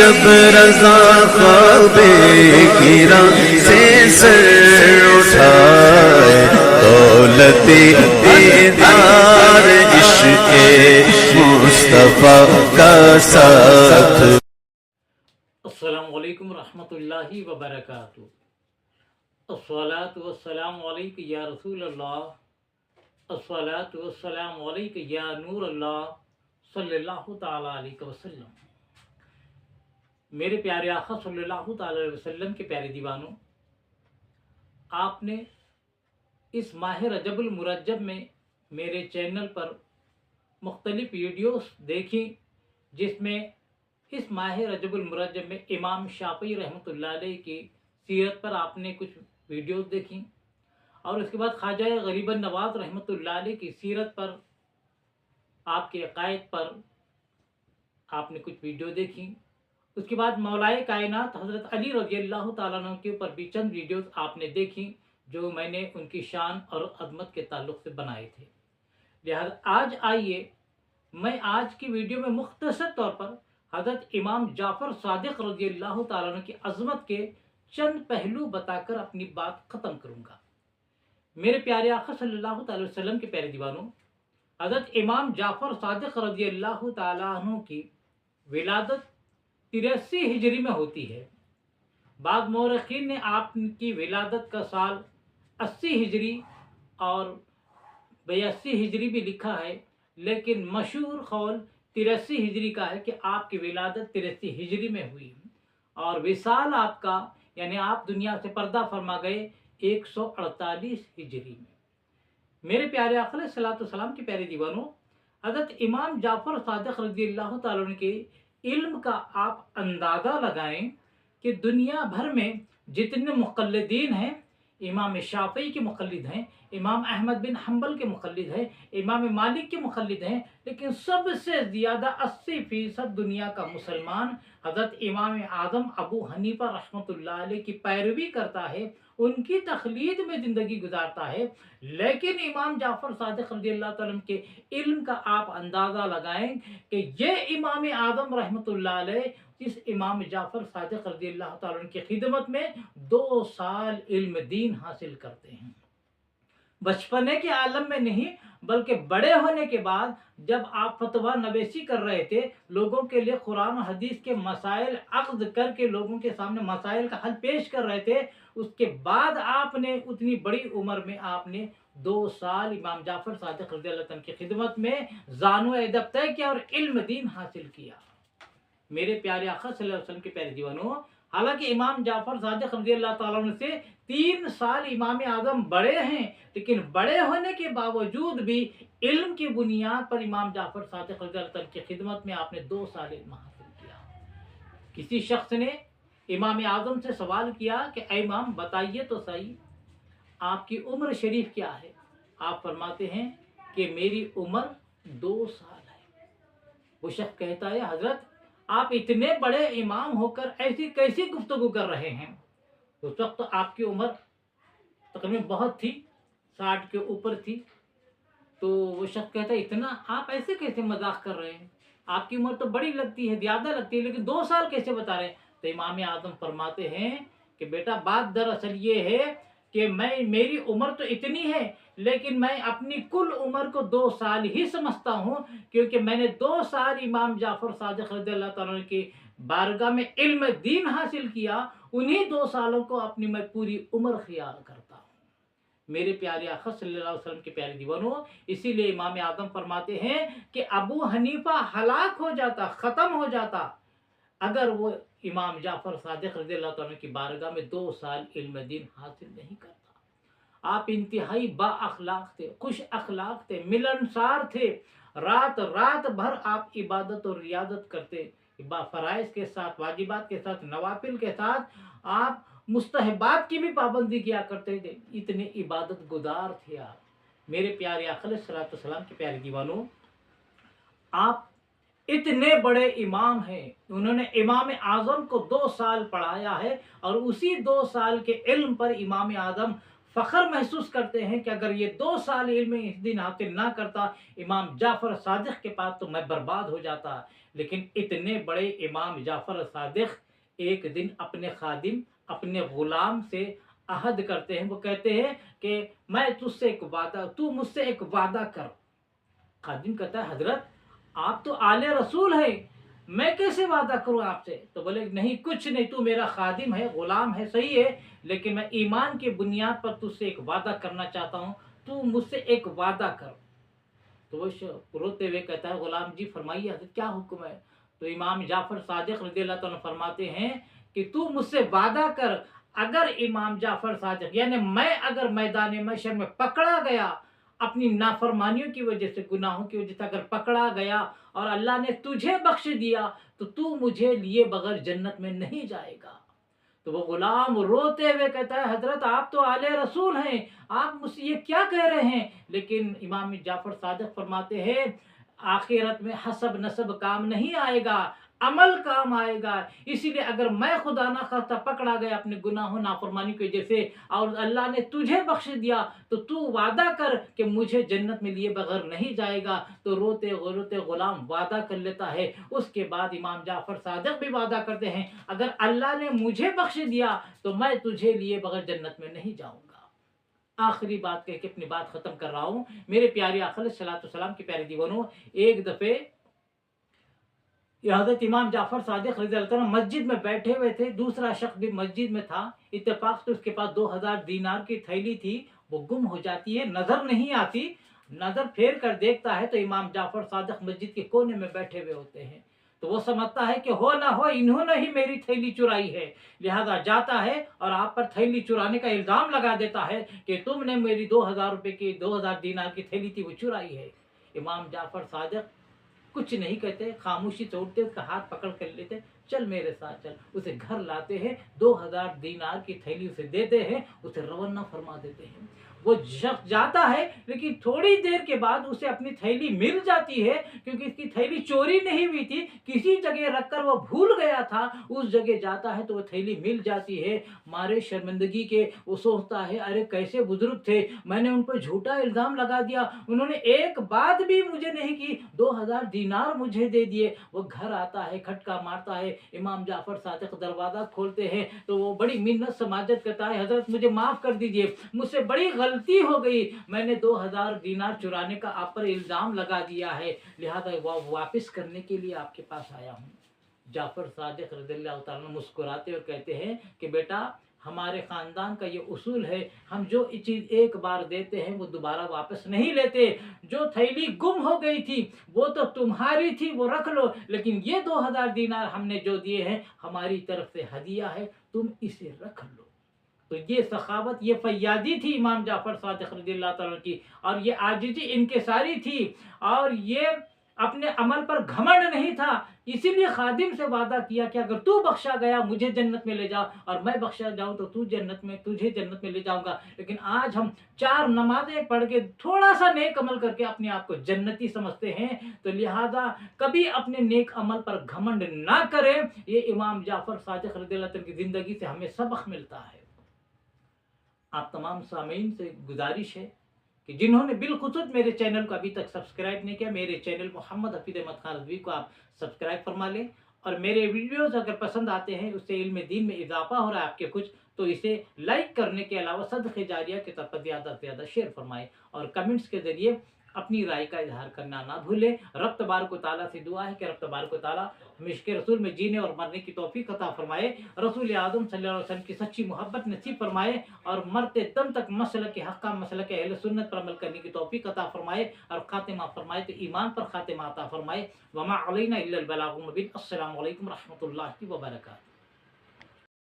जब रज़ा ख्वाबे गिरा से सर उठाए, दौलते दीदार इश्क़े मुस्तफ़ा का साथ। अस्सलामु अलैकुम रहमतुल्लाहि व बरकातुहू। अस्सलातु वस्सलामु अलैका या रसूल अल्लाह, अस्सलातु वस्सलामु अलैका या नूर अल्लाह सल्लल्लाहु ताला अलैहि वसल्लम। मेरे प्यारे आका सल्लल्लाहु ताला अलैहि वसल्लम के प्यारे दीवानों, आपने इस माह रजबुल मुरज्जब में मेरे चैनल पर मुख्तलिफ वीडियोस देखी, जिसमें इस माह रजबुल मुरज्जब में इमाम शाफ़ी रहमतुल्लाह अलैह की सीरत पर आपने कुछ वीडियोस देखी, और उसके बाद ख्वाजा गरीबन नवाज रहमतुल्लाह अलैह की सीरत पर, आपके अक़ायद पर आपने कुछ वीडियो देखी। उसके बाद मौलाए कायनात हज़रत अली रज़ियल्लाहु ताला अन्हु के ऊपर भी चंद वीडियोस आपने देखी, जो मैंने उनकी शान और अज़मत के ताल्लुक़ से बनाए थे। लिहाजा आज आइए मैं आज की वीडियो में मुख्तसर तौर पर हज़रत इमाम जाफ़र सादिक़ रज़ियल्लाहु ताला अन्हु की अज़मत के चंद पहलू बताकर अपनी बात ख़त्म करूँगा। मेरे प्यारे आका सल्लल्लाहु अलैहि वसल्लम के प्यारे दीवानों, हज़रत इमाम जाफ़र सादिक़ रज़ियल्लाहु ताला अन्हु की विलादत 83 हिजरी में होती है। बाद मौरख़ीन ने आपकी विलादत का साल 80 हिजरी और 82 हिजरी भी लिखा है, लेकिन मशहूर क़ौल 83 हिजरी का है कि आपकी विलादत 83 हिजरी में हुई, और विसाल आपका यानी आप दुनिया से पर्दा फरमा गए 148 हिजरी में। मेरे प्यारे आका अलैहिस्सलातु वस्सलाम के प्यारे दीवानों, हज़रत इमाम जाफ़र सादिक़ रज़ियल्लाहु ताला अन्हु के इल्म का आप अंदाज़ा लगाएं कि दुनिया भर में जितने मुक़ल्लिदीन हैं, इमाम शाफ़ी के मुक़ल्लिद हैं, इमाम अहमद बिन हम्बल के मुक़ल्लिद हैं, इमाम मालिक के मुक़ल्लिद हैं, लेकिन सबसे ज़्यादा 80% दुनिया का मुसलमान हज़रत इमाम आज़म अबू हनीफ़ा रहमतुल्लाह अलैह की पैरवी करता है, उनकी तक़लीद में ज़िंदगी गुजारता है। लेकिन इमाम जाफ़र सादिक़ रज़ियल्लाहु ताला अन्हु के इल्म का आप अंदाज़ा लगाएं कि ये इमाम आज़म रहमतुल्लाह अलैह इस इमाम जाफ़र सादिक़ रज़ियल्लाहु ताला अन्हु की खिदमत में 2 साल इल्म दीन हासिल करते हैं। बचपने के आलम में नहीं, बल्कि बड़े होने के बाद जब आप फतवा नवेसी कर रहे थे, लोगों के लिए कुरान और हदीस के मसाइल अख्ज़ करके लोगों के सामने मसाइल का हल पेश कर रहे थे, उसके बाद आपने उतनी बड़ी उम्र में आपने 2 साल इमाम जाफ़र सादिक़ रज़ियल्लाहु अन्हु की खिदमत में ज़ानो अदब तय किया और इल्म दीन हासिल किया। मेरे प्यारे आका सल्लल्लाहु अलैहि वसल्लम के प्यारे दीवानों, हालांकि इमाम जाफ़र सादिक़ रज़ियल्लाहु ताला अन्हु से 3 साल इमाम आज़म बड़े हैं, लेकिन बड़े होने के बावजूद भी इल्म की बुनियाद पर इमाम जाफ़र सादिक़ रज़ियल्लाहु ताला की खिदमत में आपने 2 साल इल्म हासिल किया। किसी शख्स ने इमाम आज़म से सवाल किया कि ऐ इमाम बताइए तो सही, आपकी उम्र शरीफ क्या है? आप फरमाते हैं कि मेरी उम्र 2 साल है। वो शख्स कहता है, हज़रत आप इतने बड़े इमाम होकर ऐसी कैसी गुफ्तगू कर रहे हैं? उस वक्त तो आपकी उम्र तकरीबन बहुत थी, 60 के ऊपर थी। तो वो शख्स कहता है, इतना आप ऐसे कैसे मजाक कर रहे हैं? आपकी उम्र तो बड़ी लगती है, ज़्यादा लगती है, लेकिन 2 साल कैसे बता रहे हैं? तो इमाम आज़म फरमाते हैं कि बेटा बात दरअसल ये है कि मेरी उम्र तो इतनी है, लेकिन मैं अपनी कुल उम्र को 2 साल ही समझता हूँ, क्योंकि मैंने 2 साल इमाम जाफ़र सादिक़ रज़ियल्लाहु ताला अन्हु की बारगाह में इल्म दीन हासिल किया, उन्हीं 2 सालों को अपनी मैं पूरी उम्र ख्याल करता हूँ। मेरे प्यारे आका सल्लल्लाहु अलैहि वसल्लम के प्यारे दीवानों, इसीलिए इमाम आज़म फरमाते हैं कि अबू हनीफा हलाक हो जाता, ख़त्म हो जाता, अगर वो इमाम जाफ़र सादिक़ रज़ियल्लाहु ताला अन्हु की बारगाह में 2 साल इल्म दीन हासिल नहीं करता। आप इंतहाई बाअखलाक थे, खुश अखलाक थे, मिलनसार थे। रात रात भर आप इबादत और रियादत करते, फ़राइज़ के साथ, वाजिबात के साथ, नवाफिल के साथ आप मुस्तहबात की भी पाबंदी किया करते थे। इतने इबादत गुजार थे आप। मेरे प्यारे आका अलैहिस्सलातु वस्सलाम के प्यारे दीवानों, आप इतने बड़े इमाम हैं, उन्होंने इमाम आज़म को 2 साल पढ़ाया है, और उसी 2 साल के इल्म पर इमाम आज़म फ़ख्र महसूस करते हैं कि अगर ये 2 साल इल्म इस दिन हासिल ना करता इमाम जाफ़र सादिक़ के पास तो मैं बर्बाद हो जाता। लेकिन इतने बड़े इमाम जाफ़र सादिक़ एक दिन अपने खादिम, अपने ग़ुलाम से अहद करते हैं। वो कहते हैं कि मैं तुझसे एक वादा, तू मुझसे एक वादा कर। खादिम कहता है हज़रत आप तो आले रसूल हैं, मैं कैसे वादा करूँ आपसे? तो बोले नहीं कुछ नहीं, तू मेरा खादिम है, ग़ुलाम है, सही है, लेकिन मैं ईमान की बुनियाद पर तुझसे एक वादा करना चाहता हूँ, तू मुझसे एक वादा कर। तो वो रोते हुए कहता है ग़ुलाम जी फरमाइए हज़रत क्या हुक्म है? तो इमाम जाफ़र सादिक़ रज़ियल्लाहु ताला फरमाते हैं कि तू मुझसे वादा कर, अगर इमाम जाफ़र सादिक़ यानी मैं अगर मैदान महशर में पकड़ा गया अपनी नाफरमानियों की वजह से, गुनाहों की वजह से अगर पकड़ा गया और अल्लाह ने तुझे बख्श दिया तो तू मुझे लिए बगैर जन्नत में नहीं जाएगा। तो वो गुलाम रोते हुए कहता है हज़रत आप तो आले रसूल हैं, आप मुझसे ये क्या कह रहे हैं? लेकिन इमाम जाफ़र सादिक़ फरमाते हैं आखिरत में हसब नसब काम नहीं आएगा, अमल काम आएगा। इसीलिए अगर मैं खुदा ना खास्ता पकड़ा गया अपने गुनाहों नाफरमानी की वजह से और अल्लाह ने तुझे बख्श दिया तो तू वादा कर कि मुझे जन्नत में लिए बगैर नहीं जाएगा। तो रोते रोते गुलाम वादा कर लेता है। उसके बाद इमाम जाफ़र सादिक़ भी वादा करते हैं अगर अल्लाह ने मुझे बख्श दिया तो मैं तुझे लिए बगैर जन्नत में नहीं जाऊँगा। आखिरी बात कह के अपनी बात ख़त्म कर रहा हूँ। मेरे प्यारे आका अलैहिस्सलातु वस्सलाम के प्यारे दीवानों, एक दफ़े हज़रत इमाम जाफ़र सादिक़ रज़ियल्लाहु अन्हु मस्जिद में बैठे हुए थे, दूसरा शख्स भी मस्जिद में था। इत्तेफ़ाक से उसके पास 2000 दीनार की थैली थी, वो गुम हो जाती है, नज़र नहीं आती। नज़र फेर कर देखता है तो इमाम जाफ़र सादिक़ मस्जिद के कोने में बैठे हुए होते हैं। तो वो समझता है कि हो ना हो इन्होंने ही मेरी थैली चुराई है, लिहाजा जाता है और आप पर थैली चुराने का इल्ज़ाम लगा देता है कि तुमने मेरी 2000 रुपये की 2000 दीनार की थैली थी वो चुराई है। इमाम जाफ़र सादिक़ कुछ नहीं कहते, खामोशी से उठते, उसका हाथ पकड़ कर लेते, चल मेरे साथ चल। उसे घर लाते हैं, 2000 दीनार की थैली उसे देते हैं, उसे रवाना फरमा देते हैं। वो शख्स जाता है लेकिन थोड़ी देर के बाद उसे अपनी थैली मिल जाती है, क्योंकि इसकी थैली चोरी नहीं हुई थी, किसी जगह रखकर वो भूल गया था। उस जगह जाता है तो वो थैली मिल जाती है। मारे शर्मिंदगी के वो सोचता है अरे कैसे बुजुर्ग थे, मैंने उन पर झूठा इल्ज़ाम लगा दिया, उन्होंने एक बात भी मुझे नहीं की, 2000 दीनार मुझे दे दिए। वो घर आता है, खटका मारता है, इमाम जाफ़र सादिक़ दरवाज़ा खोलते हैं तो वो बड़ी मिन्नत समाजत करता है हज़रत मुझे माफ़ कर दीजिए, मुझसे बड़ी गलती हो गई, मैंने 2000 दीनार चुराने का आप पर इल्ज़ाम लगा दिया है, लिहाजा वापस करने के लिए आपके पास आया हूँ। जाफ़र सादिक़ रज़ियल्लाहु ताला मुस्कुराते और कहते हैं कि बेटा हमारे ख़ानदान का ये उसूल है, हम जो चीज़ एक बार देते हैं वो दोबारा वापस नहीं लेते। जो थैली गुम हो गई थी वो तो तुम्हारी थी, वो रख लो, लेकिन ये 2000 दीनार हमने जो दिए हैं हमारी तरफ से हदिया है, तुम इसे रख लो। तो ये सखावत, ये फैयादी थी इमाम जाफ़र सादिक़ रज़ियल्लाहु ताला की, और ये आजिज़ी इनकिसारी थी, और ये अपने अमल पर घमंड नहीं था। इसीलिए खादिम से वादा किया कि अगर तू बख्शा गया मुझे जन्नत में ले जा, और मैं बख्शा जाऊं तो तुझे जन्नत में ले जाऊंगा। लेकिन आज हम 4 नमाजें पढ़ के थोड़ा सा नेक अमल करके अपने आप को जन्नती समझते हैं। तो लिहाजा कभी अपने नेक अमल पर घमंड ना करें। ये इमाम जाफ़र सादिक़ रज़ियल्लाहु अन्हु की ज़िंदगी से हमें सबक मिलता है। आप तमाम सामीन से गुजारिश है कि जिन्होंने बिलखुसूस मेरे चैनल को अभी तक सब्सक्राइब नहीं किया, मेरे चैनल मोहम्मद हफीज़ अहमद खान रज़वी को आप सब्सक्राइब फरमा लें, और मेरे वीडियोस अगर पसंद आते हैं, उससे इल्म दीन में इजाफा हो रहा है आपके कुछ, तो इसे लाइक करने के अलावा सदक़े जारिया के तौर पर ज़्यादा से ज़्यादा शेयर फरमाएँ, और कमेंट्स के ज़रिए अपनी राय का इजहार करना ना भूलें। रब तबारक व तआला से दुआ है कि रब तबारक व तआला हमें इश्क़े रसूल में जीने और मरने की तौफ़ीक़ अता फरमाए, रसूल आज़म सल्लल्लाहु अलैहि वसल्लम की सच्ची मोहब्बत नसीब फरमाए, और मरते दम तक मसलक हक़ मसलक अहले सुन्नत पर अमल करने की तौफ़ीक़ अता फरमाए, और ख़ातिमा फरमाए तो ईमान पर ख़ातिमा अता फरमाए। वमा अलैना इल्लल बलागुल मुबीन। अस्सलामु अलैकुम व रहमतुल्लाहि व बरकातुहू।